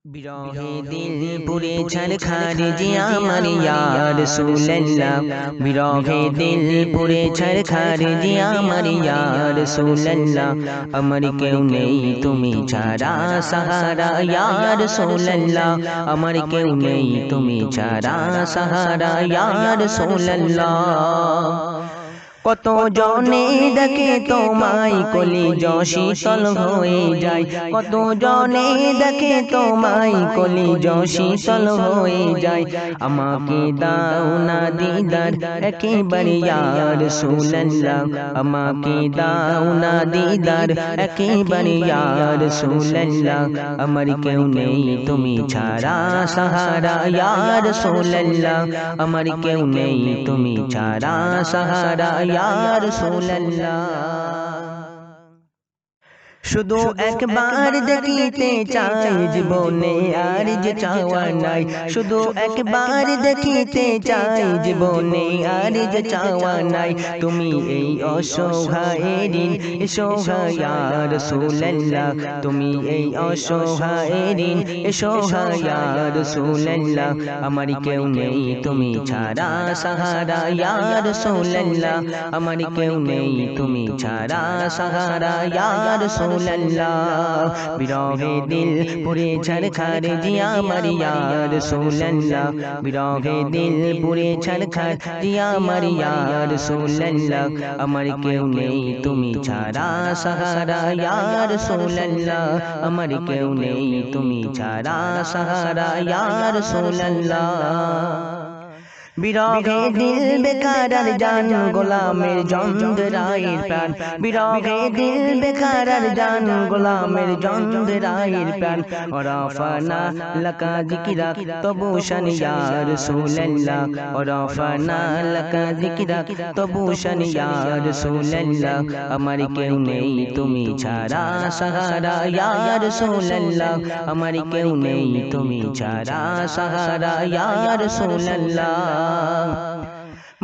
বিরহে দিল পুরে ছারখার জি আমার ইয়া রাসূলুল্লাহ বিরহে দিল পুরে ছারখার জি আমার ইয়া রাসূলুল্লাহ আমার কেউ নেই তুমি ছাড়া সাহারা ইয়া রাসূলুল্লাহ আমার কেউ নেই তুমি ছাড়া সাহারা ইয়া রাসূলুল্লাহ কত জনে দেখে তোমায় কলিজ শীতল হয়ে যায় কত জনে দেখে তোমায় কলিজ শীতল হয়ে যায় আমাকে দাও না দিদার একেবারে ইয়া রাসূলুল্লাহ আমাকে দাও না দিদার একেবারে ইয়া রাসূলুল্লাহ আমার কেউ নেই তুমি ছাড়া সাহারা ইয়া রাসূলুল্লাহ আমার কেউ নেই তুমি ছাড়া সাহারা ইয়া রাসূলুল্লাহ শুধু একবার দেখিতে চাই জীবনে আর যে চাওয়া নাই শুধু একবার দেখিতে চাই জীবনে আর যে চাওয়া নাই তুমি এই অসহায়ের ঋণ এসো ইয়া রাসূলুল্লাহ তুমি এই অসহায়ের ঋণ এসো ইয়া রাসূলুল্লাহ আমার কেউ নেই তুমি ছাড়া সাহারা ইয়া রাসূলুল্লাহ আমার কেউ নেই তুমি ছাড়া সাহারা ইয়া রাসূলুল্লাহ বিরহে দিল পুরে ছারখার জি আমার ইয়া রাসূলুল্লাহ বিরহে দিল পুরে ছারখার জি আমার ইয়া রাসূলুল্লাহ আমার কেউ নেই তুমি ছাড়া সাহারা ইয়া রাসূলুল্লাহ আমার কেউ নেই তুমি ছাড়া সাহারা ইয়া রাসূলুল্লাহ বিরহে দিল বেকার জান গোলামের জঞ্জরায়ের প্রাণ বিরহে দিল বেকার জান গোলামের জঞ্জরায়ের প্রাণ ওরাফানা লাকা যিকরাক তবু শান ইয়া রাসূলুল্লাহ ওরাফানা লাকা যিকরাক তবু শান ইয়া রাসূলুল্লাহ আমার কেউ নেই তুমি ছাড়া সাহারা ইয়া রাসূলুল্লাহ আমার কেউ নেই তুমি ছাড়া সাহারা ইয়া রাসূলুল্লাহ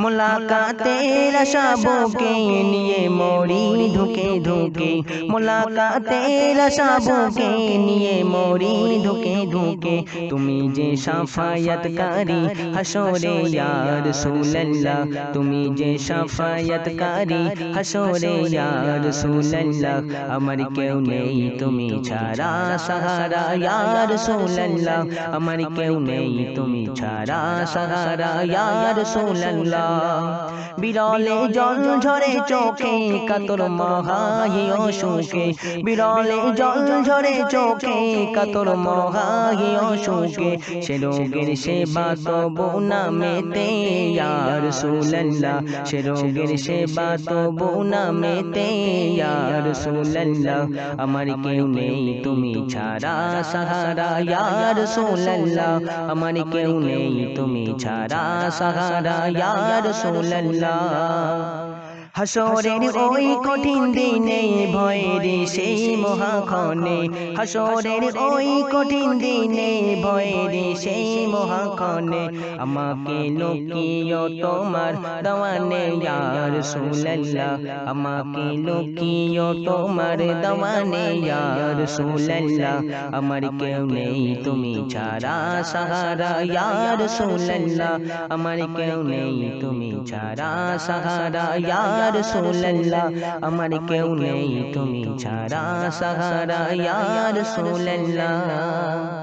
মুলাকাতের আশা বুকে নিয়ে মরি ধুকে ধুকে মুলাকাতের আশা বুকে নিয়ে মরি ধুকে ধুকে তুমি যে শাফায়াতকারী হাসরে ইয়া রাসূলুল্লাহ তুমি যে শাফায়াতকারী হাসরে ইয়া রাসূলুল্লাহ আমার কেউ নেই তুমি ছাড়া সাহারা ইয়া রাসূলুল্লাহ আমার কেউ নেই তুমি ছাড়া সাহারা ইয়া রাসূলুল্লাহ বিরলে জল ঝরে চোখে কাতর মহায়ে অসুখে বিরলে জল ঝরে চোখে কাতর মহায়ে অসুখে সে রোগের সেবা তবু নামেতে ইয়া রাসূলুল্লাহ সে রোগের সেবা তবু নামেতে ইয়া রাসূলুল্লাহ আমার কেউ নেই তুমি ছাড়া সাহারা ইয়া রাসূলুল্লাহ আমার কেউ নেই তুমি ছাড়া সাহারা ইয়া রাসূলুল্লাহ হাসরের ওই কঠিন দিনে ভয়ের সেই মহাক্ষণে হাসরের ওই কঠিন দিনে ভয়ের সেই মহাক্ষণে আমাকে লুকিও তোমার দাওয়ানে ইয়া রাসূলুল্লাহ আমাকে লুকিও তোমার দাওয়ানে ইয়া রাসূলুল্লাহ আমার কেউ নেই তুমি ছাড়া সাহারা ইয়া রাসূলুল্লাহ আমার কেউ নেই তুমি ছাড়া সাহারা ইয়া রাসূলুল্লাহ আমার কেউ নেই তুমি ছাড়া সাহারা ইয়া রাসূলুল্লাহ।